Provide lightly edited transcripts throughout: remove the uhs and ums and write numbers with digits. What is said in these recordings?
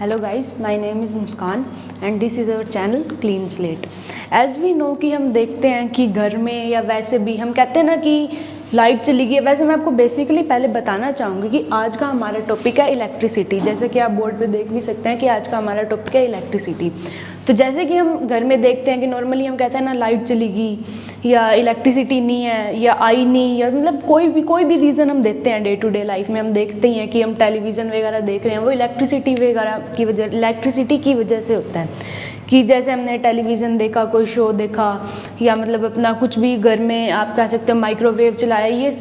Hello guys, my name is Muskan and this is our channel Clean Slate. As we know कि हम देखते हैं कि घर में या वैसे भी हम कहते हैं ना कि लाइट चली गई है। वैसे मैं आपको बेसिकली पहले बताना चाहूँगी कि आज का हमारा टॉपिक है इलेक्ट्रिसिटी। जैसे कि आप बोर्ड पे देख भी सकते हैं कि आज का हमारा टॉपिक है इलेक्ट्रिसिटी। तो जैसे कि हम घर में देखते हैं कि नॉर्मली हम कहते हैं ना लाइट चली गई या इलेक्ट्रिसिटी नहीं है या आई नहीं, या मतलब कोई भी रीज़न हम देते हैं डे टू डे लाइफ में। हम देखते ही हैं कि हम टेलीविज़न वगैरह देख रहे हैं, वो इलेक्ट्रिसिटी की वजह से होता है। कि जैसे हमने टेलीविज़न देखा, कोई शो देखा, या मतलब अपना कुछ भी घर में आप कह सकते हो माइक्रोवेव चलाया, ये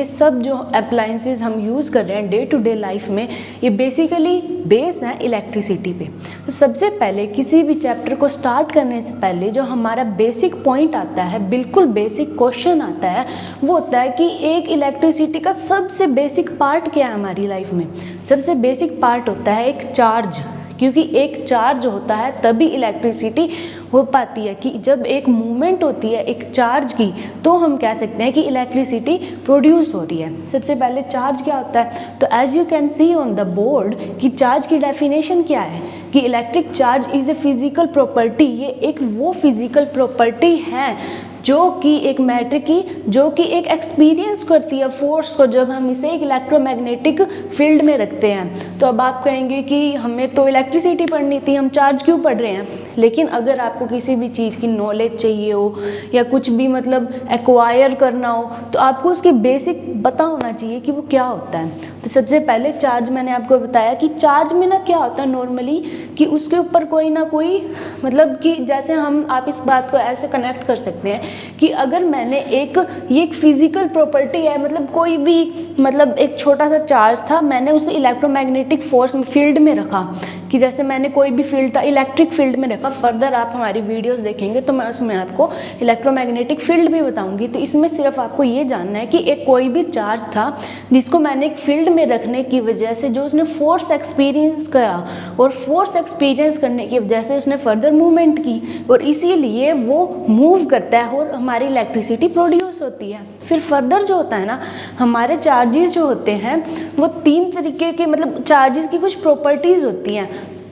सब जो अप्लाइंसेस हम यूज़ कर रहे हैं डे टू डे लाइफ में, ये बेसिकली बेस है इलेक्ट्रिसिटी पे। तो सबसे पहले किसी भी चैप्टर को स्टार्ट करने से पहले जो हमारा बेसिक पॉइंट आता है, बिल्कुल बेसिक क्वेश्चन आता है, वो होता है कि एक इलेक्ट्रिसिटी का सबसे बेसिक पार्ट क्या है हमारी लाइफ में। सबसे बेसिक पार्ट होता है एक चार्ज, क्योंकि एक चार्ज होता है तभी इलेक्ट्रिसिटी हो पाती है। कि जब एक मूवमेंट होती है एक चार्ज की, तो हम कह सकते हैं कि इलेक्ट्रिसिटी प्रोड्यूस हो रही है। सबसे पहले चार्ज क्या होता है, तो as you can see on the board कि चार्ज की डेफिनेशन क्या है कि electric charge is a physical property. ये एक वो फिजिकल प्रॉपर्टी है जो कि एक मैटर की जो कि एक एक्सपीरियंस करती है फोर्स को, जब हम इसे एक इलेक्ट्रोमैग्नेटिक फील्ड में रखते हैं। तो अब आप कहेंगे कि हमें तो इलेक्ट्रिसिटी पढ़नी थी, हम चार्ज क्यों पढ़ रहे हैं। लेकिन अगर आपको किसी भी चीज़ की नॉलेज चाहिए हो या कुछ भी मतलब एक्वायर करना हो, तो आपको उसकी बेसिक पता होना चाहिए कि वो क्या होता है। तो सबसे पहले चार्ज मैंने आपको बताया कि चार्ज में ना क्या होता है नॉर्मली कि उसके ऊपर कोई ना कोई मतलब कि जैसे आप इस बात को ऐसे कनेक्ट कर सकते हैं कि अगर मैंने ये एक फिजिकल प्रॉपर्टी है, मतलब कोई भी मतलब एक छोटा सा चार्ज था, मैंने उसे इलेक्ट्रोमैग्नेटिक फोर्स फील्ड में रखा, कि जैसे मैंने कोई भी फील्ड था इलेक्ट्रिक फील्ड में रखा। फर्दर आप हमारी वीडियोस देखेंगे तो मैं उसमें आपको इलेक्ट्रोमैग्नेटिक फील्ड भी बताऊंगी। तो इसमें सिर्फ आपको ये जानना है कि एक कोई भी चार्ज था जिसको मैंने एक फील्ड में रखने की वजह से जो उसने फोर्स एक्सपीरियंस करा, और फोर्स एक्सपीरियंस करने की वजह से उसने फर्दर मूवमेंट की, और इसीलिए वो मूव करता है और हमारी इलेक्ट्रिसिटी प्रोड्यूस होती है। फिर फर्दर जो होता है ना, हमारे चार्जेस जो होते हैं वो तीन तरीके के, मतलब चार्जेस की कुछ प्रॉपर्टीज़ होती हैं।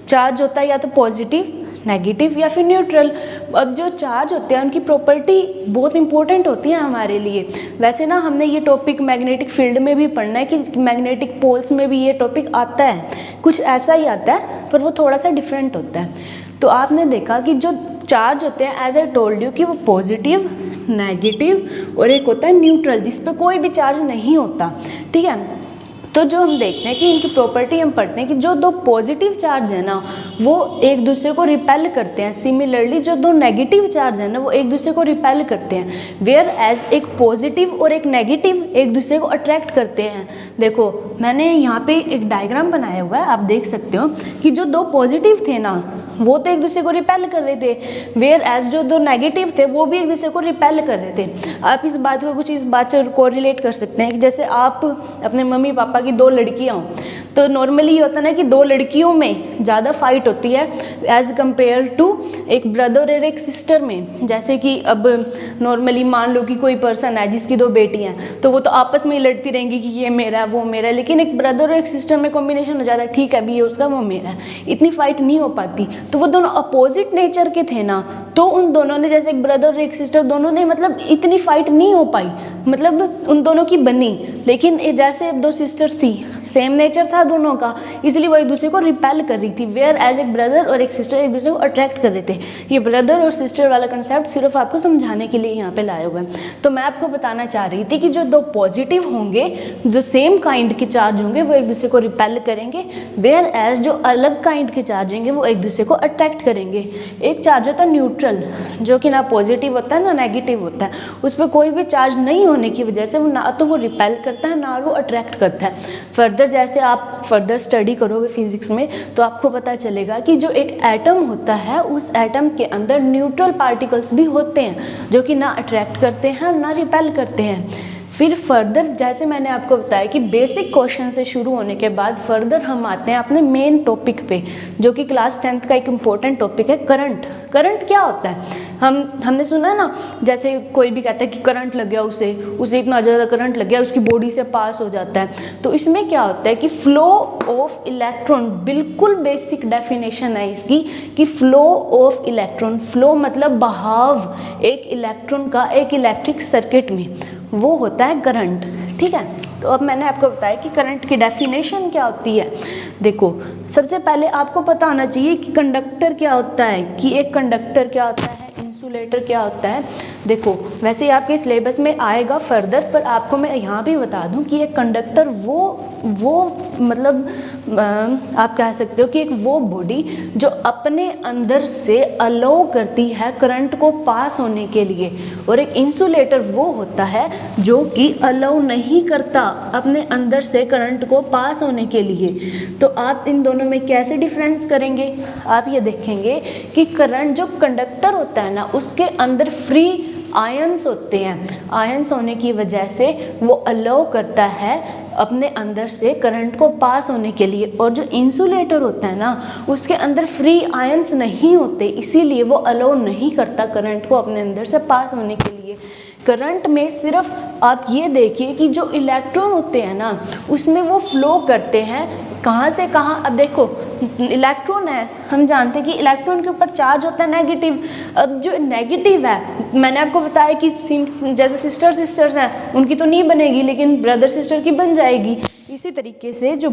चार्ज होता है या तो पॉजिटिव, नेगेटिव या फिर न्यूट्रल। अब जो चार्ज होते हैं उनकी प्रॉपर्टी बहुत इंपॉर्टेंट होती है हमारे लिए। वैसे ना हमने ये टॉपिक मैग्नेटिक फील्ड में भी पढ़ना है कि मैग्नेटिक पोल्स में भी ये टॉपिक आता है, कुछ ऐसा ही आता है पर वो थोड़ा सा डिफरेंट होता है। तो आपने देखा कि जो चार्ज होते हैं एज आई टोल्ड यू कि वो पॉजिटिव, नेगेटिव और एक होता है न्यूट्रल जिस पे कोई भी चार्ज नहीं होता, ठीक है। तो जो हम देखते हैं कि इनकी प्रॉपर्टी हम पढ़ते हैं कि जो दो पॉजिटिव चार्ज है ना वो एक दूसरे को रिपेल करते हैं। सिमिलरली जो दो नेगेटिव चार्ज है ना वो एक दूसरे को रिपेल करते हैं। वेयर एज एक पॉजिटिव और एक नेगेटिव एक दूसरे को अट्रैक्ट करते हैं। देखो मैंने यहाँ पे एक डायग्राम बनाया हुआ है, आप देख सकते हो कि जो दो पॉजिटिव थे ना वो तो एक दूसरे को रिपेल कर रहे थे, वेयर एज जो दो नेगेटिव थे वो भी एक दूसरे को रिपेल कर रहे थे। आप इस बात को इस बात से कोरिलेट कर सकते हैं कि जैसे आप अपने मम्मी पापा की दो लड़कियां हों, तो नॉर्मली ये होता है ना कि दो लड़कियों में ज़्यादा फाइट होती है एज कम्पेयर टू एक ब्रदर और एक सिस्टर में। जैसे कि अब नॉर्मली मान लो कि कोई पर्सन है जिसकी दो बेटियाँ हैं, तो वो तो आपस में ही लड़ती रहेंगी कि ये मेरा है वो मेरा है। लेकिन एक ब्रदर और एक सिस्टर में कॉम्बिनेशन हो जाता है, ठीक है अभी ये उसका वो मेरा है, इतनी फाइट नहीं हो पाती। तो वो दोनों अपोजिट नेचर के थे ना, तो उन दोनों ने जैसे एक ब्रदर और एक सिस्टर दोनों ने मतलब इतनी फाइट नहीं हो पाई, मतलब उन दोनों की बनी। लेकिन जैसे दो सिस्टर्स थी, सेम नेचर था दोनों का, इसलिए वो एक दूसरे को रिपेल कर रही थी। वेयर एज एक ब्रदर और एक सिस्टर एक दूसरे को अट्रैक्ट कर रहे थे। ये ब्रदर और सिस्टर वाला कंसेप्ट सिर्फ आपको समझाने के लिए यहाँ पे लाए हुए हैं। तो मैं आपको बताना चाह रही थी कि जो दो पॉजिटिव होंगे, जो सेम काइंड के चार्ज होंगे वो एक दूसरे को रिपेल करेंगे, वेयर एज जो अलग काइंड के चार्ज होंगे वो एक दूसरे को अट्रैक्ट करेंगे। एक चार्ज होता है न्यूट्रल, जो कि ना पॉजिटिव होता है ना नेगेटिव होता है, उस पर कोई भी चार्ज नहीं होने की वजह से वो ना तो वो रिपेल करता है ना वो अट्रैक्ट करता है। फर्दर जैसे आप फर्दर स्टडी करोगे फिजिक्स में तो आपको पता चलेगा कि जो एक एटम होता है उस एटम के अंदर न्यूट्रल पार्टिकल्स भी होते हैं जो कि ना अट्रैक्ट करते हैं ना रिपेल करते हैं। फिर फर्दर जैसे मैंने आपको बताया कि बेसिक क्वेश्चन से शुरू होने के बाद फर्दर हम आते हैं अपने मेन टॉपिक पे, जो कि क्लास 10th का एक इम्पोर्टेंट टॉपिक है करंट। करंट क्या होता है? हमने सुना ना, जैसे कोई भी कहता है कि करंट लग गया उसे इतना ज़्यादा करंट लग गया उसकी बॉडी से पास हो जाता है। तो इसमें क्या होता है कि फ्लो ऑफ इलेक्ट्रॉन, बिल्कुल बेसिक डेफिनेशन है इसकी कि फ्लो ऑफ इलेक्ट्रॉन, फ्लो मतलब बहाव एक इलेक्ट्रॉन का एक इलेक्ट्रिक सर्किट में, वो होता है करंट। ठीक है, तो अब मैंने आपको बताया कि करंट की डेफिनेशन क्या होती है। देखो, सबसे पहले आपको पता होना चाहिए कि कंडक्टर क्या होता है, कि एक कंडक्टर क्या होता है, इंसुलेटर क्या होता है। देखो, वैसे ही आपके सिलेबस में आएगा फर्दर, पर आपको मैं यहाँ भी बता दूँ कि एक कंडक्टर वो मतलब आप कह सकते हो कि एक वो बॉडी जो अपने अंदर से अलाउ करती है करंट को पास होने के लिए, और एक इंसुलेटर वो होता है जो कि अलाउ नहीं करता अपने अंदर से करंट को पास होने के लिए। तो आप इन दोनों में कैसे डिफरेंस करेंगे? आप ये देखेंगे कि करंट जो कंडक्टर होता है ना, उसके अंदर फ्री आयंस होते हैं। आयंस होने की वजह से वो अलाउ करता है अपने अंदर से करंट को पास होने के लिए, और जो इंसुलेटर होता है ना, उसके अंदर फ्री आयंस नहीं होते, इसीलिए वो अलाउ नहीं करता करंट को अपने अंदर से पास होने के लिए। करंट में सिर्फ आप ये देखिए कि जो इलेक्ट्रॉन होते हैं ना, उसमें वो फ्लो करते हैं कहाँ से कहाँ। अब देखो, इलेक्ट्रॉन है, हम जानते हैं कि इलेक्ट्रॉन के ऊपर चार्ज होता है नेगेटिव। अब जो नेगेटिव है, मैंने आपको बताया कि जैसे सिस्टर्स हैं उनकी तो नहीं बनेगी, लेकिन ब्रदर सिस्टर की बन जाएगी। इसी तरीके से जो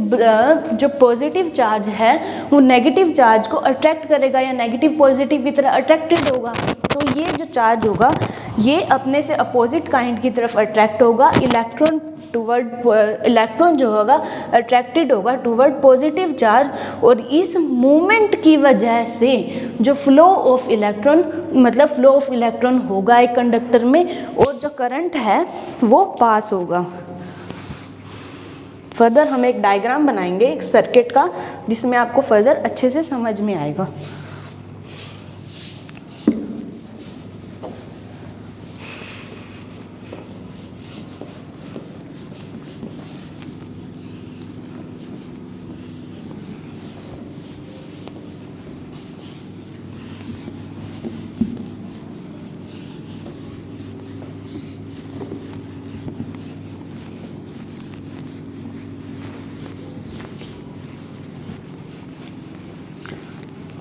पॉजिटिव चार्ज है वो नेगेटिव चार्ज को अट्रैक्ट करेगा या नेगेटिव पॉजिटिव की तरह अट्रैक्टेड होगा। तो ये जो चार्ज होगा ये अपने से अपोजिट काइंड की तरफ अट्रैक्ट होगा। इलेक्ट्रॉन जो होगा अट्रैक्टेड होगा टुवर्ड पॉजिटिव चार्ज, और इस मूवमेंट की वजह से जो फ्लो ऑफ इलेक्ट्रॉन होगा एक कंडक्टर में, और जो करंट है वो पास होगा। फर्दर हम एक डायग्राम बनाएंगे एक सर्किट का, जिसमें आपको फर्दर अच्छे से समझ में आएगा।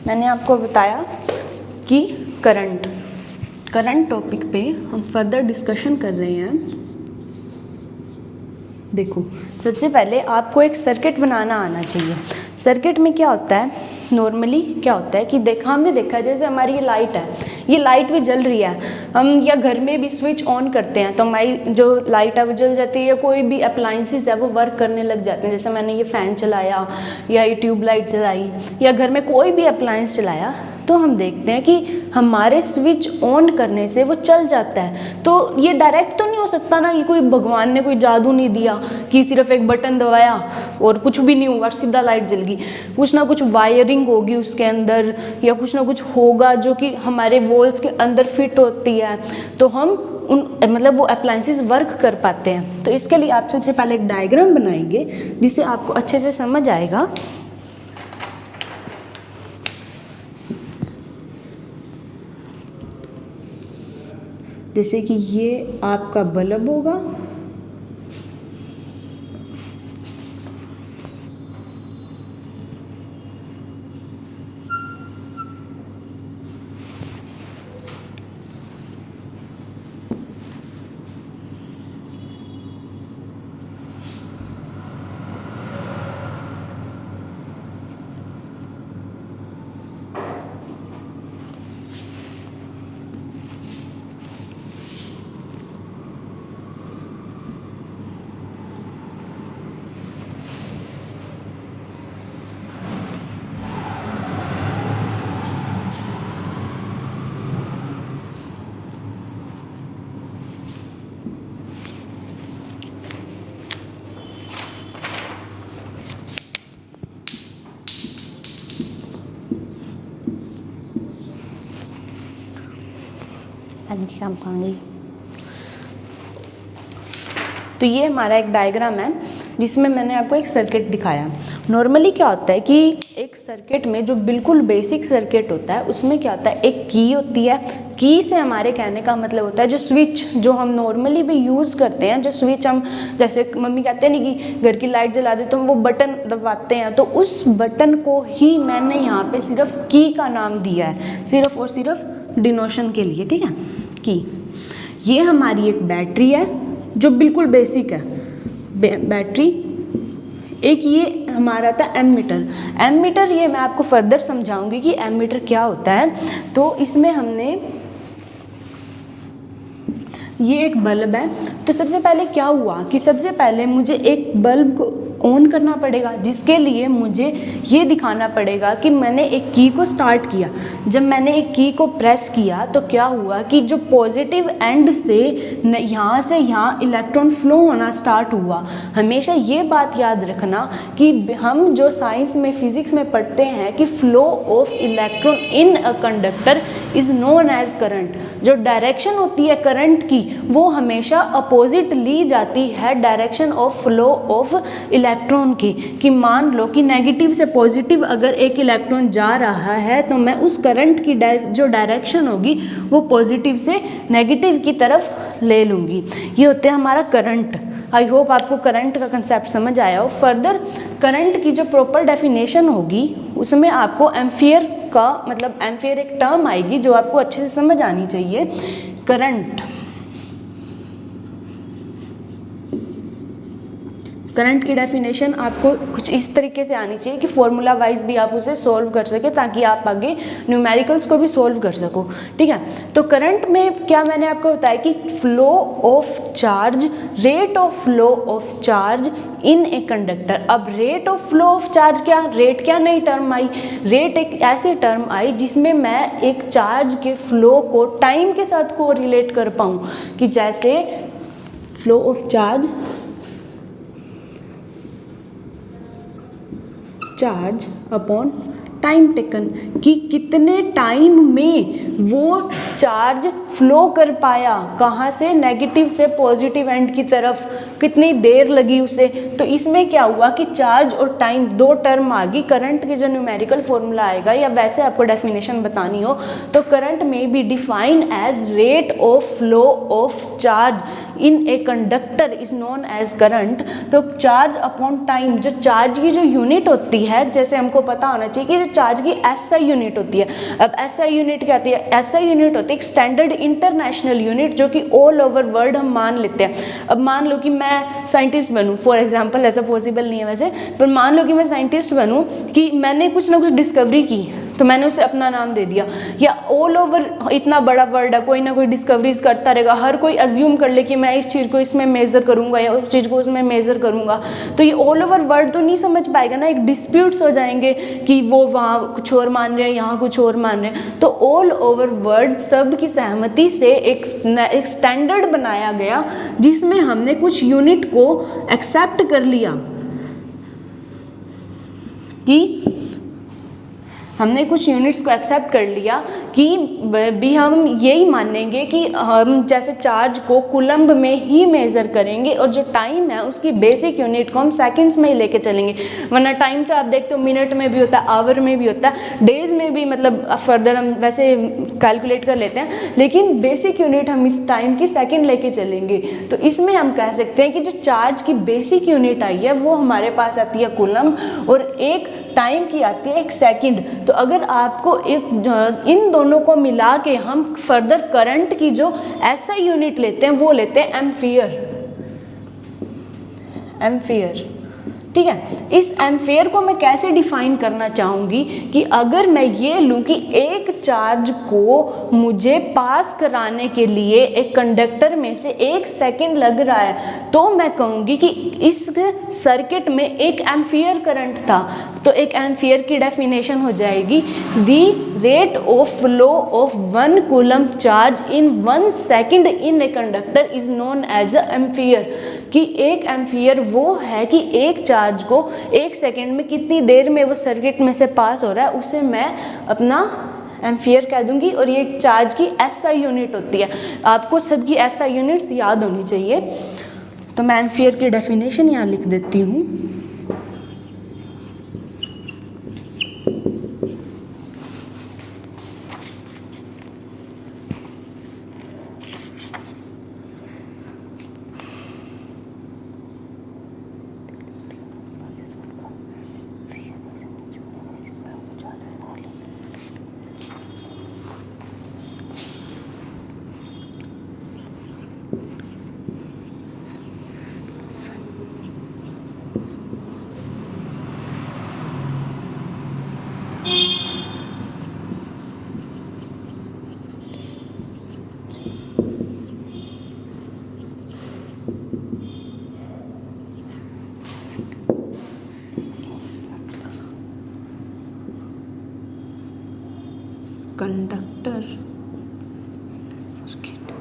मैंने आपको बताया कि करंट टॉपिक पे हम फर्दर डिस्कशन कर रहे हैं। देखो, सबसे पहले आपको एक सर्किट बनाना आना चाहिए। सर्किट में क्या होता है, नॉर्मली क्या होता है कि हमने देखा जैसे हमारी ये लाइट है, ये लाइट भी जल रही है, हम या घर में भी स्विच ऑन करते हैं तो हमारी जो लाइट है वो जल जाती है, या कोई भी अप्लाइंसेस है वो वर्क करने लग जाते हैं। जैसे मैंने ये फ़ैन चलाया या ये ट्यूबलाइट चलाई या घर में कोई भी अप्लाइंस चलाया, तो हम देखते हैं कि हमारे स्विच ऑन करने से वो चल जाता है। तो ये डायरेक्ट तो नहीं हो सकता ना, ये कोई भगवान ने कोई जादू नहीं दिया कि सिर्फ एक बटन दबाया और कुछ भी नहीं हुआ सीधा लाइट जल गई। कुछ ना कुछ वायरिंग होगी उसके अंदर, या कुछ ना कुछ होगा जो कि हमारे वॉल्स के अंदर फिट होती है, तो हम वो अप्लायंसेस वर्क कर पाते हैं। तो इसके लिए आप सबसे पहले एक डायग्राम बनाएंगे जिससे आपको अच्छे से समझ आएगा। जैसे कि ये आपका बल्ब होगा, तो ये हमारा एक डायग्राम है जिसमें मैंने आपको एक सर्किट दिखाया। नॉर्मली क्या होता है कि एक सर्किट में जो बिल्कुल बेसिक सर्किट होता है उसमें क्या होता है, एक की होती है। की से हमारे कहने का मतलब होता है जो स्विच जो हम नॉर्मली भी यूज़ करते हैं, जो स्विच हम जैसे मम्मी कहते हैं नहीं कि घर की लाइट जला दे तो हम वो बटन दबाते हैं, तो उस बटन को ही मैंने यहाँ पे सिर्फ की का नाम दिया है, सिर्फ और सिर्फ डिनोशन के लिए, ठीक है। की ये हमारी एक बैटरी है जो बिल्कुल बेसिक है बैटरी। एक ये हमारा था एमीटर। एमीटर ये मैं आपको फर्दर समझाऊंगी कि एमीटर क्या होता है। तो इसमें हमने ये एक बल्ब है, तो सबसे पहले क्या हुआ कि सबसे पहले मुझे एक बल्ब को ऑन करना पड़ेगा, जिसके लिए मुझे ये दिखाना पड़ेगा कि मैंने एक की को स्टार्ट किया। जब मैंने एक की को प्रेस किया तो क्या हुआ कि जो पॉजिटिव एंड से यहाँ से यहाँ इलेक्ट्रॉन फ्लो होना स्टार्ट हुआ। हमेशा ये बात याद रखना कि हम जो साइंस में फिजिक्स में पढ़ते हैं कि flow of electron in a conductor is known as current. जो डायरेक्शन होती है करंट की वो हमेशा अपोजिट ली जाती है direction of flow of electron की। कि मान लो कि नेगेटिव से पॉजिटिव अगर एक इलेक्ट्रॉन जा रहा है तो मैं उस करंट की जो डायरेक्शन होगी वो पॉजिटिव से नेगेटिव की तरफ ले लूँगी। ये होते हैं हमारा करंट। आई होप आपको करंट का कंसेप्ट समझ आया हो। फर्दर करंट की जो प्रॉपर डेफिनेशन होगी उसमें आपको एम्पियर का मतलब एम्पियर एक टर्म आएगी जो आपको अच्छे से समझ आनी चाहिए। करंट की डेफिनेशन आपको कुछ इस तरीके से आनी चाहिए कि फॉर्मूला वाइज भी आप उसे सॉल्व कर सके ताकि आप आगे न्यूमेरिकल्स को भी सॉल्व कर सको, ठीक है। तो करंट में क्या मैंने आपको बताया कि flow of charge, rate of flow of charge in a conductor. अब rate of flow of charge क्या, रेट क्या नई टर्म आई, रेट एक ऐसी टर्म आई जिसमें मैं एक चार्ज के फ्लो को टाइम के साथ को रिलेट कर पाऊँ कि जैसे flow of charge upon time taken, कि कितने टाइम में वो चार्ज फ्लो कर पाया, कहाँ से नेगेटिव से पॉजिटिव एंड की तरफ, कितनी देर लगी उसे। तो इसमें क्या हुआ कि चार्ज और टाइम दो टर्म आ गई। करंट के जो न्यूमेरिकल फॉर्मूला आएगा या वैसे आपको डेफिनेशन बतानी हो तो करंट में be define as rate of flow of charge in a conductor is known as current. तो चार्ज अपॉन टाइम, जो चार्ज की जो यूनिट होती है, जैसे हमको पता होना चाहिए कि जो चार्ज की एसआई यूनिट होती है। अब एसआई यूनिट क्या होती है, एसआई यूनिट होती है एक स्टैंडर्ड इंटरनेशनल यूनिट जो कि ऑल ओवर वर्ल्ड हम मान लेते हैं। अब मान लो कि मैं साइंटिस्ट बनूं, फॉर एग्जांपल, ऐसा पॉसिबल नहीं है वैसे, पर मान लो कि मैं साइंटिस्ट बनूं कि मैंने कुछ ना कुछ डिस्कवरी की तो मैंने उसे अपना नाम दे दिया। या ऑल ओवर इतना बड़ा वर्ल्ड है, कोई ना कोई डिस्कवरीज करता रहेगा, हर कोई अज्यूम कर ले कि मैं इस चीज़ को इसमें मेज़र करूंगा या उस चीज़ को उसमें मेज़र करूंगा, तो ये ऑल ओवर वर्ल्ड तो नहीं समझ पाएगा ना, एक डिस्प्यूट्स हो जाएंगे कि वो वहाँ कुछ और मान रहे हैं, यहाँ कुछ और मान रहे हैं। तो ऑल ओवर वर्ल्ड सब की सहमति से एक स्टैंडर्ड बनाया गया जिसमें हमने कुछ यूनिट को एक्सेप्ट कर लिया कि हमने कुछ यूनिट्स को एक्सेप्ट कर लिया कि भी हम यही मानेंगे कि हम जैसे चार्ज को कूलम्ब में ही मेज़र करेंगे और जो टाइम है उसकी बेसिक यूनिट को हम सेकंड्स में ही लेके चलेंगे। वरना टाइम तो आप देखते हो मिनट में भी होता है, आवर में भी होता है, डेज में भी, मतलब फर्दर हम वैसे कैलकुलेट कर लेते हैं, लेकिन बेसिक यूनिट हम इस टाइम की सेकेंड लेके चलेंगे। तो इसमें हम कह सकते हैं कि जो चार्ज की बेसिक यूनिट आई है वो हमारे पास आती है कूलम्ब और एक टाइम की आती है एक सेकंड। तो अगर आपको एक इन दोनों को मिला के हम फर्दर करंट की जो ऐसा यूनिट लेते हैं वो लेते हैं एम्पियर, ठीक है। इस एम्पियर को मैं कैसे डिफाइन करना चाहूँगी कि अगर मैं ये लूँ कि एक चार्ज को मुझे पास कराने के लिए एक कंडक्टर में से 1 सेकंड लग रहा है तो मैं कहूँगी कि इस सर्किट में 1 एम्पियर करंट था। तो 1 एम्पियर की डेफिनेशन हो जाएगी the rate of flow of 1 coulomb charge in 1 second in a conductor is known as a ampere. कि 1 एम्पियर वो है कि एक चार्ज को 1 सेकंड में कितनी देर में वो सर्किट में से पास हो रहा है उसे मैं अपना एम्पियर कह दूंगी। और ये चार्ज की एसआई यूनिट होती है, आपको सबकी एसआई यूनिट्स याद होनी चाहिए। तो मैं एम्पियर की डेफिनेशन यहाँ लिख देती हूँ। Conductor circuit.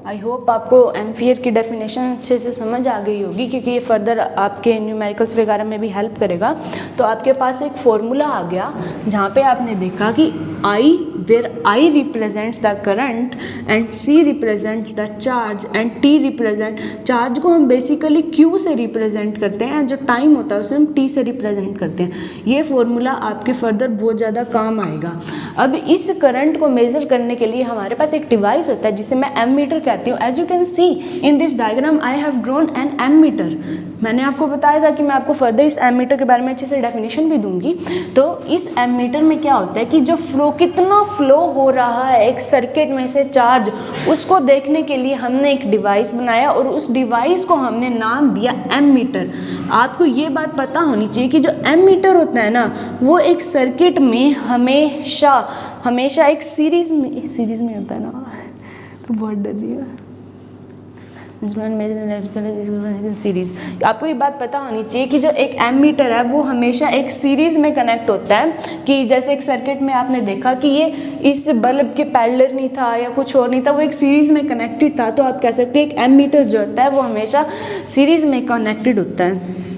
आई होप आपको एम्पियर की डेफिनेशन अच्छे से समझ आ गई होगी, क्योंकि ये फर्दर आपके न्यूमेरिकल्स वगैरह में भी हेल्प करेगा। तो आपके पास एक फॉर्मूला आ गया जहाँ पे आपने देखा कि I, where I represents the current and C represents the charge and T represent, charge को हम बेसिकली Q से रिप्रेजेंट करते हैं, जो टाइम होता है उसे हम T से रिप्रेजेंट करते हैं। ये फॉर्मूला आपके फर्दर बहुत ज़्यादा काम आएगा। अब इस करंट को मेज़र करने के लिए हमारे पास एक डिवाइस होता है जिसे मैं एमीटर कहती हूँ। As you can see in this diagram I have drawn an ammeter. मैंने आपको बताया था कि मैं आपको फर्दर इस एमीटर के बारे में अच्छे से डेफिनेशन भी दूंगी। तो इस एमीटर में क्या होता है कि जो फ्लो, कितना फ्लो हो रहा है एक सर्किट में से चार्ज, उसको देखने के लिए हमने एक डिवाइस बनाया और उस डिवाइस को हमने नाम दिया एमीटर। आपको ये बात पता होनी चाहिए कि जो एमीटर होता है ना, वो एक सर्किट में हमेशा एक सीरीज में होता है ना, तो बहुत डर रही है सीरीज। आपको ये बात पता होनी चाहिए कि जो एक एमीटर है वो हमेशा एक सीरीज में कनेक्ट होता है। कि जैसे एक सर्किट में आपने देखा कि ये इस बल्ब के पैरेलल नहीं था या कुछ और नहीं था, वो एक सीरीज में कनेक्टेड था। तो आप कह सकते हैं एक एमीटर जो होता है वो हमेशा सीरीज में कनेक्टेड होता है।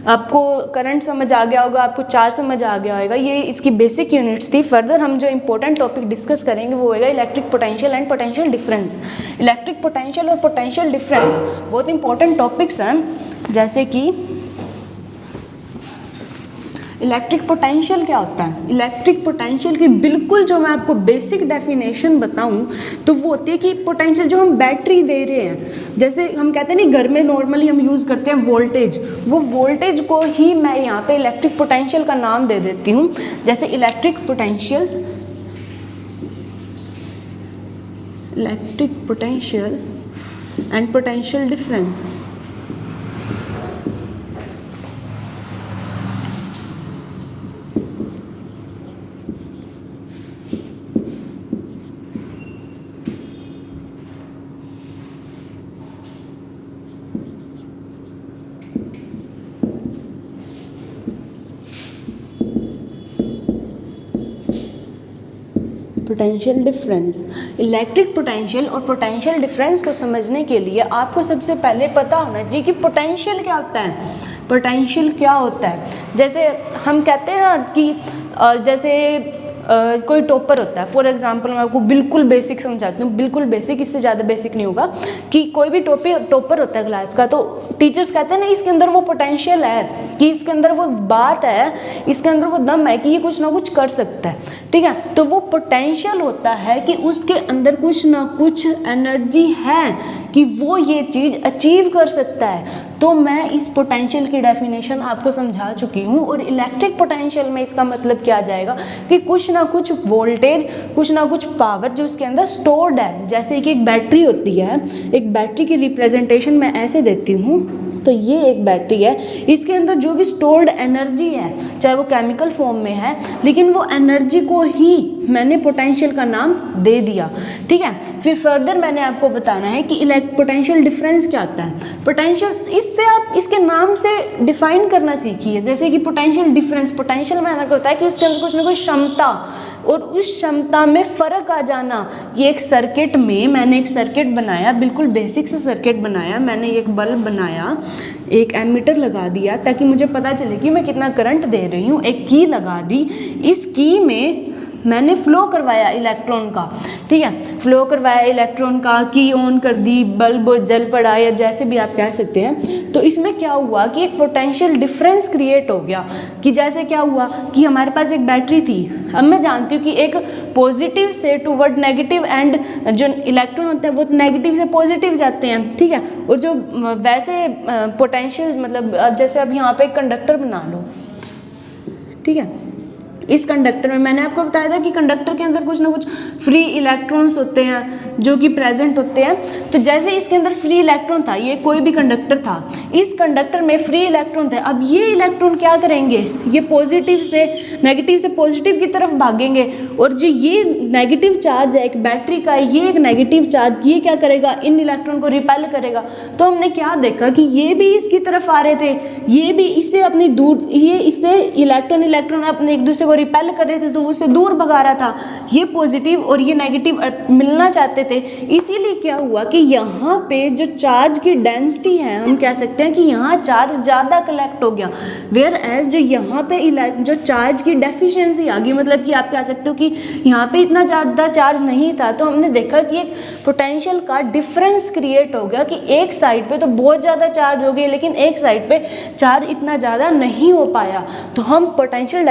आपको करंट समझ आ गया होगा, आपको चार्ज समझ आ गया होगा। ये इसकी बेसिक यूनिट्स थी। फर्दर हम जो इंपॉर्टेंट टॉपिक डिस्कस करेंगे वो होगा electric potential and potential difference. Electric potential और पोटेंशियल डिफरेंस बहुत इंपॉर्टेंट टॉपिक्स हैं। जैसे कि इलेक्ट्रिक पोटेंशियल क्या होता है? इलेक्ट्रिक पोटेंशियल की बिल्कुल जो मैं आपको बेसिक डेफिनेशन बताऊं तो वो होती है कि पोटेंशियल जो हम बैटरी दे रहे हैं, जैसे हम कहते हैं नहीं घर में नॉर्मली हम यूज़ करते हैं वोल्टेज, वो वोल्टेज को ही मैं यहाँ पे इलेक्ट्रिक पोटेंशियल का नाम दे देती हूँ। जैसे electric potential and potential difference. Potential difference, electric potential और पोटेंशियल डिफरेंस को समझने के लिए आपको सबसे पहले पता होना चाहिए कि पोटेंशियल क्या होता है। पोटेंशियल क्या होता है? जैसे हम कहते हैं ना कि जैसे कोई टॉपर होता है, फॉर एग्जांपल मैं आपको बिल्कुल बेसिक समझाती हूँ, बिल्कुल बेसिक, इससे ज़्यादा बेसिक नहीं होगा। कि कोई भी टॉपर होता है क्लास का, तो टीचर्स कहते हैं ना इसके अंदर वो पोटेंशियल है, कि इसके अंदर वो बात है, इसके अंदर वो दम है कि ये कुछ ना कुछ कर सकता है। ठीक है, तो वो पोटेंशियल होता है कि उसके अंदर कुछ ना कुछ एनर्जी है कि वो ये चीज़ अचीव कर सकता है। तो मैं इस पोटेंशियल की डेफिनेशन आपको समझा चुकी हूँ। और इलेक्ट्रिक पोटेंशियल में इसका मतलब क्या जाएगा कि कुछ ना कुछ वोल्टेज, कुछ ना कुछ पावर जो उसके अंदर स्टोर्ड है। जैसे कि एक बैटरी होती है, एक बैटरी की रिप्रेजेंटेशन मैं ऐसे देती हूँ, तो ये एक बैटरी है, इसके अंदर जो भी स्टोर्ड एनर्जी है, चाहे वो केमिकल फॉर्म में है, लेकिन वो एनर्जी को ही मैंने पोटेंशियल का नाम दे दिया। ठीक है, फिर फर्दर मैंने आपको बताना है कि पोटेंशियल डिफरेंस क्या होता है। पोटेंशियल, इससे आप इसके नाम से डिफाइन करना सीखिए। जैसे कि पोटेंशियल डिफरेंस, पोटेंशियल में क्या होता है कि उसके अंदर कुछ ना कुछ क्षमता, और उस क्षमता में फ़र्क आ जाना। ये एक सर्किट में मैंने एक सर्किट बनाया, बिल्कुल बेसिक से सर्किट बनाया, मैंने एक बल्ब बनाया, एक एमीटर लगा दिया ताकि मुझे पता चले कि मैं कितना करंट दे रही हूँ, एक की लगा दी, इस की में मैंने फ्लो करवाया इलेक्ट्रॉन का, ठीक है, फ्लो करवाया इलेक्ट्रॉन का, की ऑन कर दी, बल्ब जल पड़ा या जैसे भी आप कह सकते हैं। तो इसमें क्या हुआ कि एक पोटेंशियल डिफरेंस क्रिएट हो गया, कि जैसे क्या हुआ कि हमारे पास एक बैटरी थी, अब मैं जानती हूँ कि एक पॉजिटिव से टूवर्ड नेगेटिव एंड जो इलेक्ट्रॉन होते हैं वो नेगेटिव से पॉजिटिव जाते हैं, ठीक है, और जो वैसे पोटेंशियल मतलब जैसे अब यहाँ पे एक कंडक्टर बना लो, ठीक है, इस कंडक्टर में मैंने आपको बताया था कि कंडक्टर के अंदर कुछ ना कुछ फ्री इलेक्ट्रॉन्स होते हैं जो कि प्रेजेंट होते हैं। तो जैसे इसके अंदर फ्री इलेक्ट्रॉन था, ये कोई भी कंडक्टर था, इस कंडक्टर में फ्री इलेक्ट्रॉन थे। अब ये इलेक्ट्रॉन क्या करेंगे, ये पॉजिटिव से नेगेटिव से पॉजिटिव की तरफ भागेंगे, और जो ये नेगेटिव चार्ज है एक बैटरी का, ये एक नेगेटिव चार्ज, ये क्या करेगा, इन इलेक्ट्रॉन को रिपेल करेगा। तो हमने क्या देखा कि ये भी इसकी तरफ आ रहे थे, ये भी इससे अपनी दूर, ये इससे इलेक्ट्रॉन अपने एक दूसरे को रिपेल कर रहे थे, तो वो उससे दूर भगा रहा था। ये पॉजिटिव और ये नेगेटिव मिलना चाहते थे, इसीलिए क्या हुआ कि यहाँ पे जो चार्ज की डेंसिटी है, हम कह सकते हैं कि यहाँ चार्ज ज़्यादा कलेक्ट हो गया, वेयर एज जो यहाँ पे जो चार्ज की डेफिशिएंसी आ गई, मतलब कि आप कह सकते हो कि यहाँ पे इतना ज़्यादा चार्ज नहीं था। तो हमने देखा कि एक पोटेंशियल का डिफरेंस क्रिएट हो गया कि एक साइड पे तो बहुत ज़्यादा चार्ज हो गई, लेकिन एक साइड पे चार्ज इतना ज़्यादा नहीं हो पाया। तो हम पोटेंशियल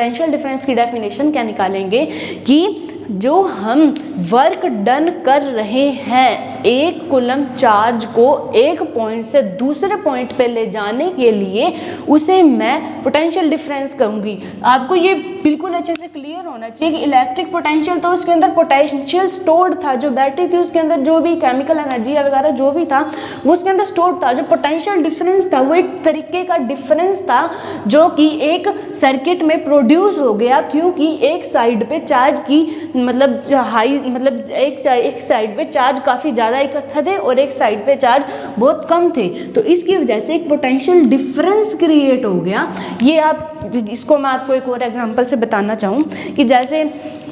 डिफरेंस की डेफिनेशन क्या निकालेंगे कि जो हम वर्क डन कर रहे हैं एक कूलम चार्ज को एक पॉइंट से दूसरे पॉइंट पे ले जाने के लिए, उसे मैं पोटेंशियल डिफरेंस कहूँगी। आपको ये बिल्कुल अच्छे से क्लियर होना चाहिए कि इलेक्ट्रिक पोटेंशियल तो उसके अंदर पोटेंशियल स्टोर्ड था, जो बैटरी थी उसके अंदर जो भी केमिकल एनर्जी वगैरह जो भी था वो उसके अंदर स्टोर्ड था। जो पोटेंशियल डिफरेंस था वो एक तरीके का डिफरेंस था जो कि एक सर्किट में प्रोड्यूस हो गया, क्योंकि एक साइड पे चार्ज की मतलब हाई, मतलब एक साइड पे चार्ज काफ़ी ज़्यादा इकट्ठा थे और एक साइड पे चार्ज बहुत कम थे। तो इसकी वजह से एक पोटेंशियल डिफरेंस क्रिएट हो गया। ये आप इसको मैं आपको एक और एग्जांपल से बताना चाहूँ कि जैसे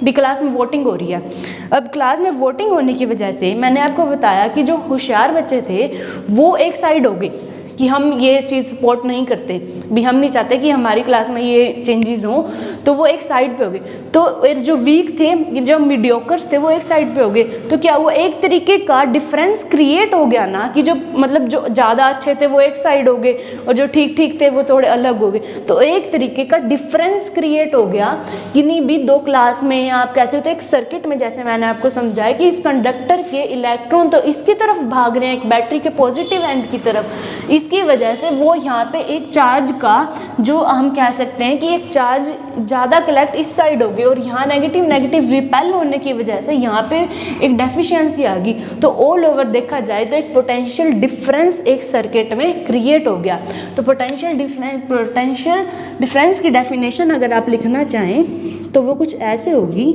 भी क्लास में वोटिंग हो रही है। अब क्लास में वोटिंग होने की वजह से मैंने आपको बताया कि जो होशियार बच्चे थे वो एक साइड हो गए कि हम ये चीज़ सपोर्ट नहीं करते, भी हम नहीं चाहते कि हमारी क्लास में ये चेंजेस हों, तो वो एक साइड पे हो गए। तो जो वीक थे, जो मीडियोकर्स थे, वो एक साइड पे हो गए। तो क्या हुआ, एक तरीके का डिफरेंस क्रिएट हो गया ना, कि जो मतलब जो ज़्यादा अच्छे थे वो एक साइड हो गए और जो ठीक ठीक थे वो थोड़े अलग हो गए। तो एक तरीके का डिफरेंस क्रिएट हो गया किन्हीं भी दो क्लास में, या आप कैसे होते एक सर्किट में। जैसे मैंने आपको समझाया कि इस कंडक्टर के इलेक्ट्रॉन तो इसकी तरफ भाग रहे हैं, एक बैटरी के पॉजिटिव एंड की तरफ, इसकी वजह से वो यहाँ पे एक चार्ज का, जो हम कह सकते हैं कि एक चार्ज ज़्यादा कलेक्ट इस साइड हो गई, और यहाँ नेगेटिव रिपेल होने की वजह से यहाँ पे एक डेफिशिएंसी आ गई। तो ऑल ओवर देखा जाए तो एक पोटेंशियल डिफरेंस एक सर्किट में क्रिएट हो गया। तो पोटेंशियल डिफरेंस की डेफिनेशन अगर आप लिखना चाहें तो वो कुछ ऐसे होगी,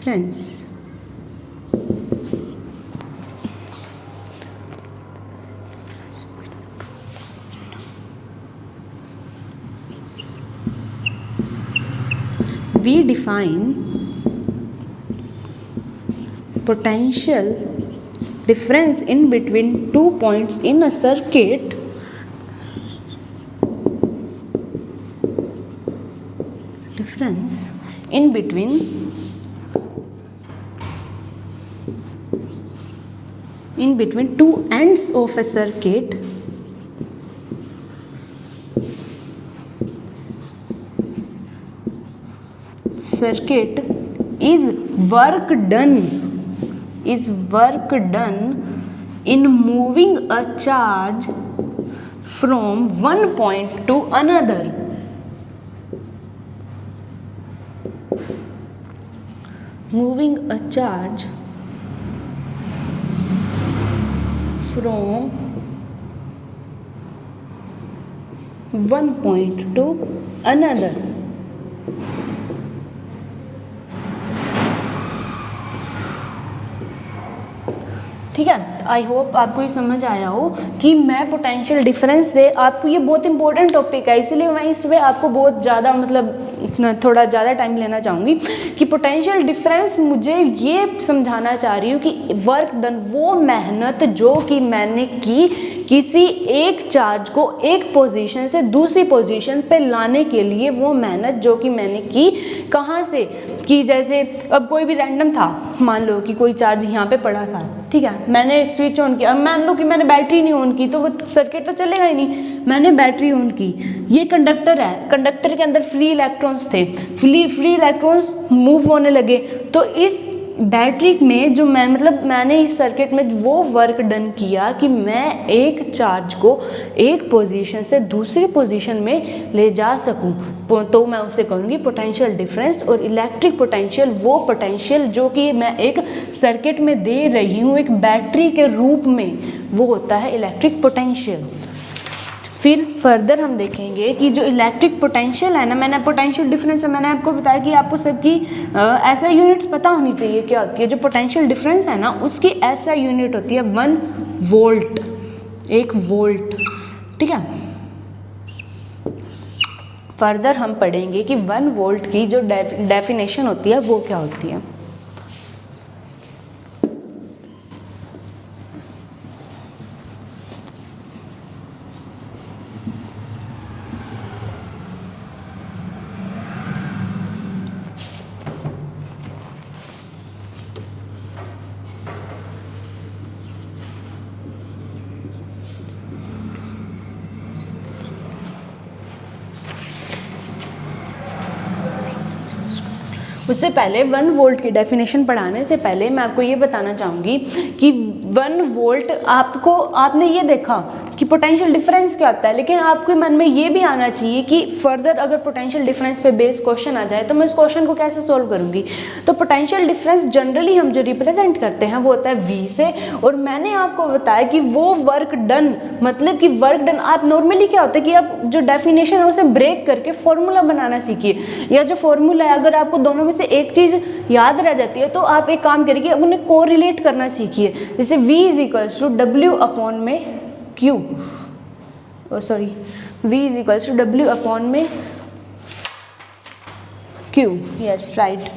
difference we define potential difference in between 2 points in a circuit difference in between two ends of a circuit is work done in moving a charge from one point to another. Moving a charge from one point to another. ठीक है। आई hope आपको ये समझ आया हो कि मैं potential difference से, आपको ये बहुत इंपॉर्टेंट टॉपिक है इसलिए मैं इस पे आपको बहुत ज़्यादा मतलब थोड़ा ज़्यादा टाइम लेना चाहूँगी कि पोटेंशियल डिफरेंस मुझे ये समझाना चाह रही हूँ कि वर्क डन, वो मेहनत जो कि मैंने की किसी एक चार्ज को एक पोजीशन से दूसरी पोजीशन पे लाने के लिए, वो मेहनत जो कि मैंने की कहाँ से कि जैसे अब कोई भी रैंडम था, मान लो कि कोई चार्ज यहाँ पे पड़ा था, ठीक है, मैंने स्विच ऑन किया, अब मान लो कि मैंने बैटरी नहीं ऑन की तो वो सर्किट तो चलेगा ही नहीं, मैंने बैटरी ऑन की, ये कंडक्टर है, कंडक्टर के अंदर फ्री इलेक्ट्रॉन्स थे, फ्री इलेक्ट्रॉन्स मूव होने लगे, तो इस बैटरी में जो मैंने इस सर्किट में वो वर्क डन किया कि मैं एक चार्ज को एक पोजीशन से दूसरी पोजीशन में ले जा सकूं, तो मैं उसे कहूँगी पोटेंशियल डिफरेंस। और इलेक्ट्रिक पोटेंशियल वो पोटेंशियल जो कि मैं एक सर्किट में दे रही हूँ एक बैटरी के रूप में, वो होता है इलेक्ट्रिक पोटेंशियल। फिर फर्दर हम देखेंगे कि जो इलेक्ट्रिक पोटेंशियल है ना, मैंने पोटेंशियल डिफरेंस मैंने आपको बताया कि आपको सबकी ऐसा यूनिट्स पता होनी चाहिए क्या होती है। जो पोटेंशियल डिफरेंस है ना उसकी ऐसा यूनिट होती है 1 वोल्ट, 1 वोल्ट, ठीक है। फर्दर हम पढ़ेंगे कि 1 वोल्ट की जो डेफिनेशन होती है वो क्या होती है। उससे पहले 1 वोल्ट की डेफिनेशन पढ़ाने से पहले मैं आपको ये बताना चाहूँगी कि 1 वोल्ट आपने ये देखा कि पोटेंशियल डिफरेंस क्या होता है, लेकिन आपके मन में ये भी आना चाहिए कि फर्दर अगर पोटेंशियल डिफरेंस पे बेस क्वेश्चन आ जाए तो मैं इस क्वेश्चन को कैसे सॉल्व करूँगी। तो पोटेंशियल डिफरेंस जनरली हम जो रिप्रेजेंट करते हैं वो होता है V से, और मैंने आपको बताया कि वो वर्क डन, मतलब कि वर्क डन आप नॉर्मली क्या होता है कि आप जो डेफिनेशन है उसे ब्रेक करके फॉर्मूला बनाना सीखिए, या जो फॉर्मूला है अगर आपको दोनों में से एक चीज़ याद रह जाती है तो आप एक काम करिए उन्हें कोरिलेट करना सीखिए। जैसे V is equals to W upon में Q, V is equals to W upon में Q, यस राइट।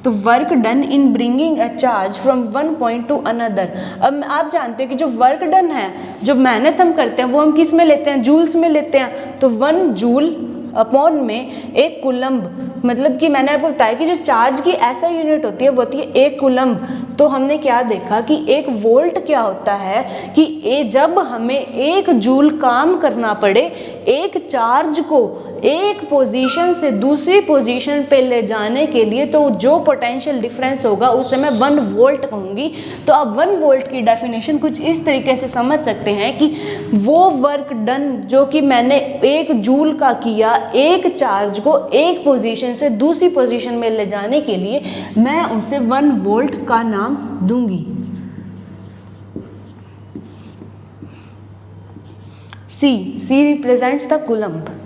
तो work done in bringing a charge from one point to another. अब आप जानते हो कि जो वर्क डन है, जो मेहनत हम करते हैं वो हम किस में लेते हैं, जूल्स में लेते हैं। तो 1 जूल अपॉन में 1 कूलम्ब, मतलब कि मैंने आपको बताया कि जो चार्ज की ऐसा यूनिट होती है वो होती है 1 कूलम्ब। तो हमने क्या देखा कि 1 वोल्ट क्या होता है कि जब हमें 1 जूल काम करना पड़े एक चार्ज को एक पोजीशन से दूसरी पोजीशन पे ले जाने के लिए, तो जो पोटेंशियल डिफरेंस होगा उसे मैं 1 वोल्ट कहूँगी। तो आप 1 वोल्ट की डेफिनेशन कुछ इस तरीके से समझ सकते हैं कि वो वर्क डन जो कि मैंने 1 जूल का किया एक चार्ज को एक पोजीशन से दूसरी पोजीशन में ले जाने के लिए, मैं उसे 1 वोल्ट का नाम दूंगी। सी रिप्रेजेंट्स द कूलम्ब।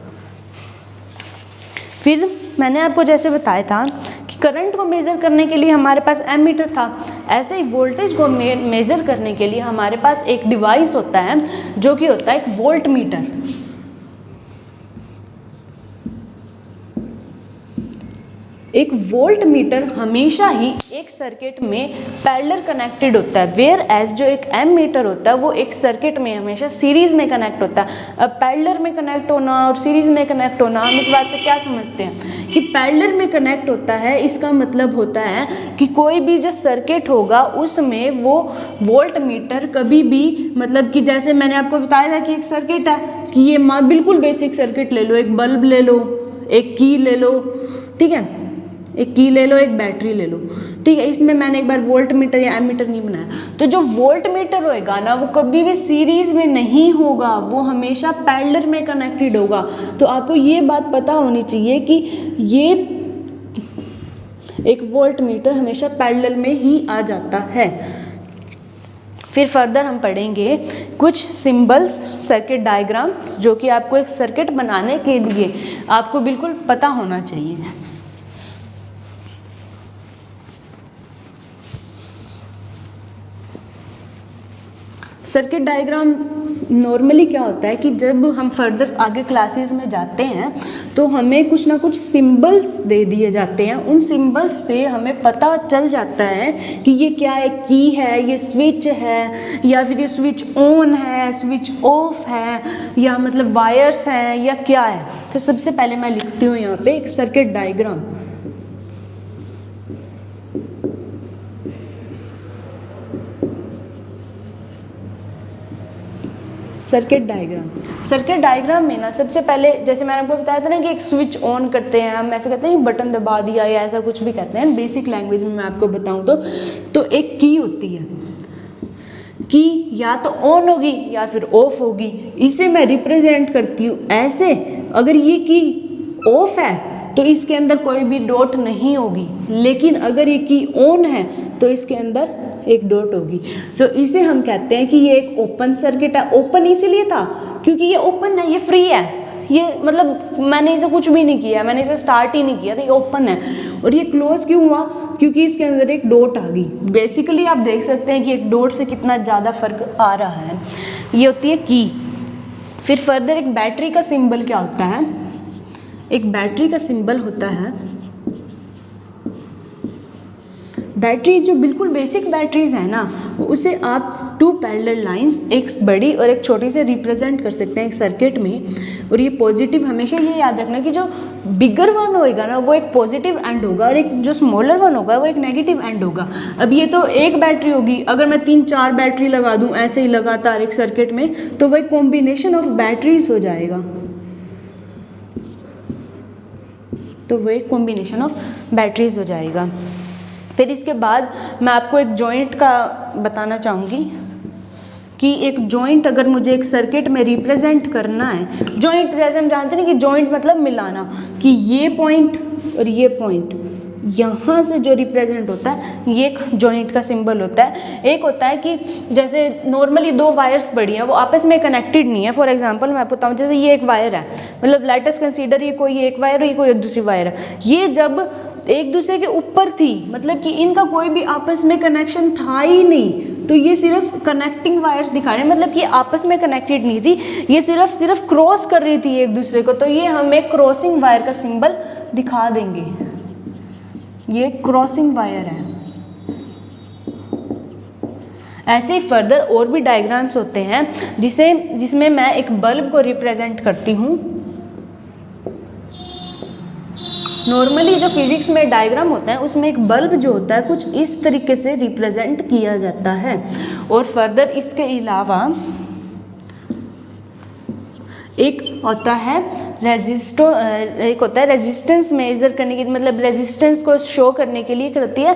फिर मैंने आपको जैसे बताया था कि करंट को मेज़र करने के लिए हमारे पास एमीटर था, ऐसे ही वोल्टेज को मेज़र करने के लिए हमारे पास एक डिवाइस होता है जो कि होता है एक वोल्ट मीटर। एक वोल्ट मीटर हमेशा ही एक सर्किट में पैरेलल कनेक्टेड होता है, वेयर एज जो एक एम मीटर होता है वो एक सर्किट में हमेशा सीरीज़ में कनेक्ट होता है। अब पैरेलल में कनेक्ट होना और सीरीज़ में कनेक्ट होना, हम इस बात से क्या समझते हैं कि पैरेलल में कनेक्ट होता है, इसका मतलब होता है कि कोई भी जो सर्किट होगा उसमें वो वोल्ट मीटर कभी भी, मतलब कि जैसे मैंने आपको बताया था कि एक सर्किट है कि ये बिल्कुल बेसिक सर्किट ले लो, एक बल्ब ले लो, एक की ले लो, ठीक है, एक की ले लो, एक बैटरी ले लो, ठीक है। इसमें मैंने एक बार वोल्ट मीटर या एमीटर नहीं बनाया। तो जो वोल्ट मीटर होएगा ना वो कभी भी सीरीज़ में नहीं होगा, वो हमेशा पैरेलल में कनेक्टेड होगा। तो आपको ये बात पता होनी चाहिए कि ये एक वोल्ट मीटर हमेशा पैरेलल में ही आ जाता है। फिर फर्दर हम पढ़ेंगे कुछ सिंबल्स, सर्किट डायग्राम्स, जो कि आपको एक सर्किट बनाने के लिए आपको बिल्कुल पता होना चाहिए। सर्किट डायग्राम नॉर्मली क्या होता है कि जब हम फर्दर आगे क्लासेस में जाते हैं तो हमें कुछ ना कुछ सिंबल्स दे दिए जाते हैं। उन सिंबल्स से हमें पता चल जाता है कि ये क्या है, की है, ये स्विच है, या फिर ये स्विच ऑन है, स्विच ऑफ है, या मतलब वायर्स हैं, या क्या है। तो सबसे पहले मैं लिखती हूँ यहाँ पे एक सर्किट डायग्राम। सर्किट डायग्राम में ना सबसे पहले जैसे मैंने आपको बताया था ना कि एक स्विच ऑन करते हैं, हम ऐसे कहते हैं बटन दबा दिया या ऐसा कुछ भी कहते हैं बेसिक लैंग्वेज में मैं आपको बताऊं तो एक की होती है। की या तो ऑन होगी या फिर ऑफ होगी। इसे मैं रिप्रेजेंट करती हूँ ऐसे, अगर ये की ऑफ है तो इसके अंदर कोई भी डॉट नहीं होगी, लेकिन अगर ये की ऑन है तो इसके अंदर एक डॉट होगी। तो इसे हम कहते हैं कि ये एक ओपन सर्किट है। ओपन इसीलिए था क्योंकि ये ओपन है, ये फ्री है, ये मतलब मैंने इसे कुछ भी नहीं किया, मैंने इसे स्टार्ट ही नहीं किया, तो ये ओपन है। और ये क्लोज क्यों हुआ? क्योंकि इसके अंदर एक डॉट आ गई। बेसिकली आप देख सकते हैं कि एक डॉट से कितना ज़्यादा फर्क आ रहा है। ये होती है की। फिर फर्दर एक बैटरी का सिंबल क्या होता है? एक बैटरी का सिंबल होता है, बैटरी जो बिल्कुल बेसिक बैटरीज है ना, उसे आप टू पैरेलल लाइंस, एक बड़ी और एक छोटी से रिप्रेजेंट कर सकते हैं एक सर्किट में। और ये पॉजिटिव, हमेशा ये याद रखना कि जो बिगर वन होएगा ना वो एक पॉजिटिव एंड होगा, और एक जो स्मॉलर वन होगा वो एक नेगेटिव एंड होगा। अब ये तो एक बैटरी होगी, अगर मैं 3-4 बैटरी लगा दूं ऐसे ही लगातार एक सर्किट में, तो वह एक कॉम्बिनेशन ऑफ बैटरीज हो जाएगा। तो वो एक कॉम्बिनेशन ऑफ बैटरीज हो जाएगा। फिर इसके बाद मैं आपको एक जॉइंट का बताना चाहूँगी कि एक जॉइंट अगर मुझे एक सर्किट में रिप्रेजेंट करना है, जॉइंट जैसे हम जानते हैं कि जॉइंट मतलब मिलाना, कि ये पॉइंट और ये पॉइंट यहाँ से जो रिप्रेजेंट होता है ये एक जॉइंट का सिंबल होता है। एक होता है कि जैसे नॉर्मली 2 वायर्स पड़ी हैं, वो आपस में कनेक्टेड नहीं है। फॉर एग्जांपल मैं आपको बताऊँ, जैसे ये एक वायर है, मतलब लेट अस कंसीडर ये कोई एक वायर है, ये कोई दूसरी वायर है। ये जब एक दूसरे के ऊपर थी, मतलब कि इनका कोई भी आपस में कनेक्शन था ही नहीं, तो ये सिर्फ कनेक्टिंग वायर्स दिखा रहे हैं, मतलब कि आपस में कनेक्टेड नहीं थी, ये सिर्फ क्रॉस कर रही थी एक दूसरे को, तो ये हमें क्रॉसिंग वायर का सिंबल दिखा देंगे। ये क्रॉसिंग वायर है। ऐसे ही फर्दर और भी डायग्राम्स होते हैं जिसमें मैं एक बल्ब को रिप्रेजेंट करती हूँ। नॉर्मली जो फिजिक्स में डायग्राम होता है उसमें एक बल्ब जो होता है कुछ इस तरीके से रिप्रेजेंट किया जाता है। और फर्दर इसके अलावा एक होता है एक होता है रेजिस्टेंस मेजर करने की, मतलब रेजिस्टेंस को शो करने के लिए करती है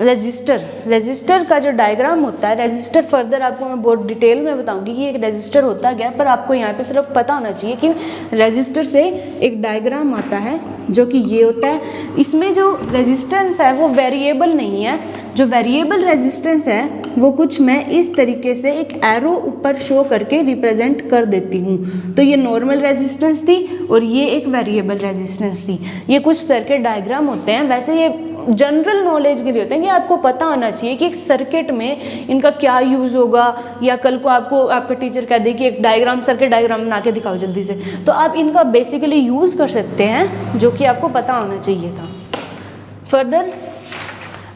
रेजिस्टर का जो डायग्राम होता है। रेजिस्टर फर्दर आपको मैं बहुत डिटेल में बताऊंगी कि एक रेजिस्टर होता क्या है, पर आपको यहाँ पे सिर्फ पता होना चाहिए कि रेजिस्टर से एक डायग्राम आता है जो कि ये होता है। इसमें जो रेजिस्टेंस है वो वेरिएबल नहीं है, जो वेरिएबल रेजिस्टेंस है वो कुछ मैं इस तरीके से एक एरो ऊपर शो करके रिप्रेजेंट कर देती हूँ। तो ये नॉर्मल रेजिस्टेंस थी और ये एक वेरिएबल रेजिस्टेंस थी। ये कुछ सर्किट डायग्राम होते हैं, वैसे ये जनरल नॉलेज के लिए होते हैं कि आपको पता होना चाहिए कि एक सर्किट में इनका क्या यूज़ होगा, या कल को आपको आपका टीचर कह दे कि एक सर्किट डायग्राम बना के दिखाओ जल्दी से, तो आप इनका बेसिकली यूज़ कर सकते हैं, जो कि आपको पता होना चाहिए था। फर्दर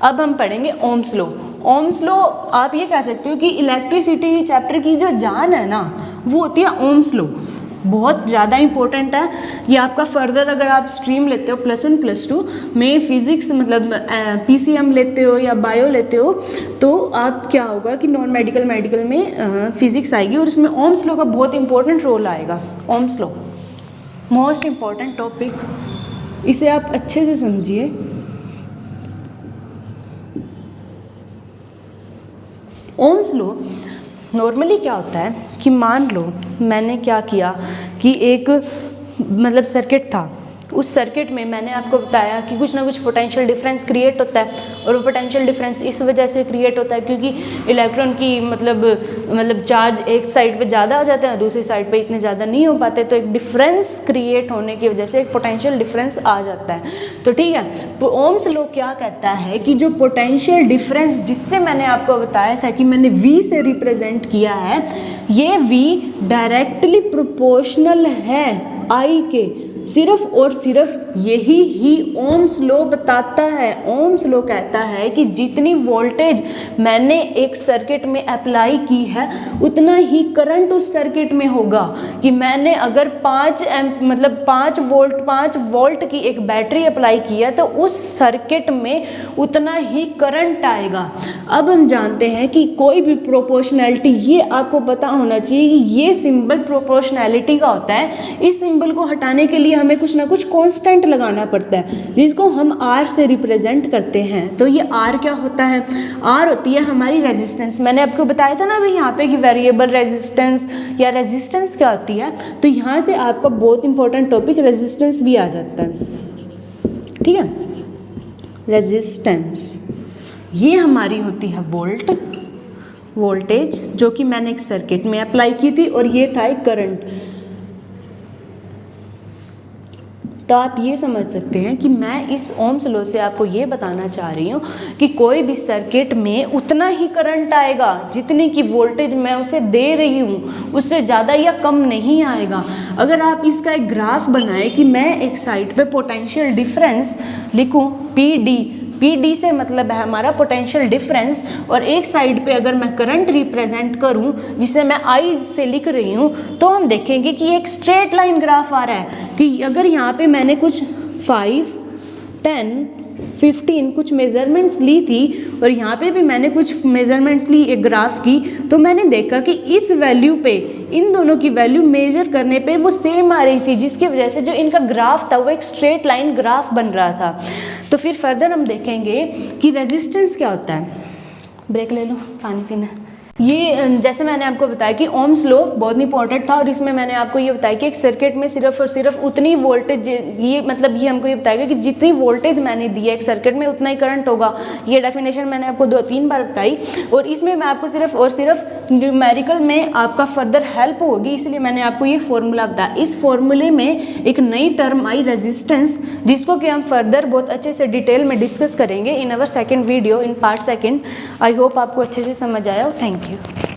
अब हम पढ़ेंगे ओम्स लॉ। ओम्स लॉ आप ये कह सकते हो कि इलेक्ट्रिसिटी चैप्टर की जो जान है ना वो होती है ओम्स लॉ। बहुत ज़्यादा इंपॉर्टेंट है ये आपका। फर्दर अगर आप स्ट्रीम लेते हो +1 +2 में फिज़िक्स, मतलब PCM लेते हो या बायो लेते हो, तो आप क्या होगा कि नॉन मेडिकल में फिज़िक्स आएगी और उसमें ओम्स लॉ का बहुत इंपॉर्टेंट रोल आएगा। Ohm's law most important topic, इसे आप अच्छे से समझिए। ओम्स लॉ नॉर्मली क्या होता है कि मान लो मैंने क्या किया कि एक मतलब सर्किट था, उस सर्किट में मैंने आपको बताया कि कुछ ना कुछ पोटेंशियल डिफरेंस क्रिएट होता है, और वो पोटेंशियल डिफरेंस इस वजह से क्रिएट होता है क्योंकि इलेक्ट्रॉन की मतलब चार्ज एक साइड पे ज़्यादा हो जाते हैं, दूसरी साइड पे इतने ज़्यादा नहीं हो पाते, तो एक डिफरेंस क्रिएट होने की वजह से एक पोटेंशियल डिफरेंस आ जाता है। तो ठीक है, तो ओम्स लॉ क्या कहता है कि जो पोटेंशियल डिफरेंस जिससे मैंने आपको बताया था कि मैंने V से रिप्रेजेंट किया है, ये V डायरेक्टली प्रोपोर्शनल है I के, सिर्फ और सिर्फ यही ही ओम्स लॉ बताता है। ओम्स लॉ कहता है कि जितनी वोल्टेज मैंने एक सर्किट में अप्लाई की है उतना ही करंट उस सर्किट में होगा। कि मैंने अगर 5 वोल्ट की एक बैटरी अप्लाई की है तो उस सर्किट में उतना ही करंट आएगा। अब हम जानते हैं कि कोई भी प्रोपोर्शनैलिटी, ये आपको पता होना चाहिए कि ये सिंबल प्रोपोर्शनैलिटी का होता है। इस सिंबल को हटाने के लिए हमें कुछ ना कुछ कांस्टेंट लगाना पड़ता है जिसको हम R से रिप्रेजेंट करते हैं। तो ये R क्या होता है? R होती है हमारी रेजिस्टेंस। मैंने आपको बताया था ना अभी यहाँ पे कि वेरिएबल रेजिस्टेंस या रेजिस्टेंस क्या होती है, तो यहाँ से आपका बहुत इंपॉर्टेंट टॉपिक रेजिस्टेंस भी आ जाता है। ठीक है, रेजिस्टेंस ये हमारी होती है वोल्टेज जो कि मैंने एक सर्किट में अप्लाई की थी, और ये था एक करंट। तो आप ये समझ सकते हैं कि मैं इस ओम्स लॉ से आपको ये बताना चाह रही हूँ कि कोई भी सर्किट में उतना ही करंट आएगा जितनी की वोल्टेज मैं उसे दे रही हूँ, उससे ज़्यादा या कम नहीं आएगा। अगर आप इसका एक ग्राफ बनाएं कि मैं एक साइड पे पोटेंशियल डिफरेंस लिखूँ PD से मतलब है हमारा पोटेंशियल डिफरेंस, और एक साइड पे अगर मैं करंट रिप्रेजेंट करूं जिसे मैं I से लिख रही हूं, तो हम देखेंगे कि एक स्ट्रेट लाइन ग्राफ आ रहा है। कि अगर यहाँ पे मैंने कुछ 5, 10, 15 कुछ मेजरमेंट्स ली थी और यहाँ पे भी मैंने कुछ मेजरमेंट्स ली एक ग्राफ की, तो मैंने देखा कि इस वैल्यू पे इन दोनों की वैल्यू मेजर करने पे वो सेम आ रही थी, जिसकी वजह से जो इनका ग्राफ था वो एक स्ट्रेट लाइन ग्राफ बन रहा था। तो फिर फर्दर हम देखेंगे कि रेजिस्टेंस क्या होता है। ब्रेक ले लो, पानी पीना। ये जैसे मैंने आपको बताया कि ओम्स लॉ बहुत इंपॉर्टेंट था, और इसमें मैंने आपको ये बताया कि एक सर्किट में सिर्फ और सिर्फ उतनी वोल्टेज, ये मतलब ये हमको ये बताएगा कि जितनी वोल्टेज मैंने दी है एक सर्किट में उतना ही करंट होगा। ये डेफिनेशन मैंने आपको 2-3 बार बताई, और इसमें मैं आपको सिर्फ और सिर्फ न्यूमेरिकल में आपका फर्दर हेल्प होगी, इसलिए मैंने आपको ये फॉर्मूला बताया। इस फॉर्मूले में एक नई टर्म आई रेजिस्टेंस, जिसको कि हम फर्दर बहुत अच्छे से डिटेल में डिस्कस करेंगे in our second video in part second. I hope आपको अच्छे से समझ आया हो। Thank you.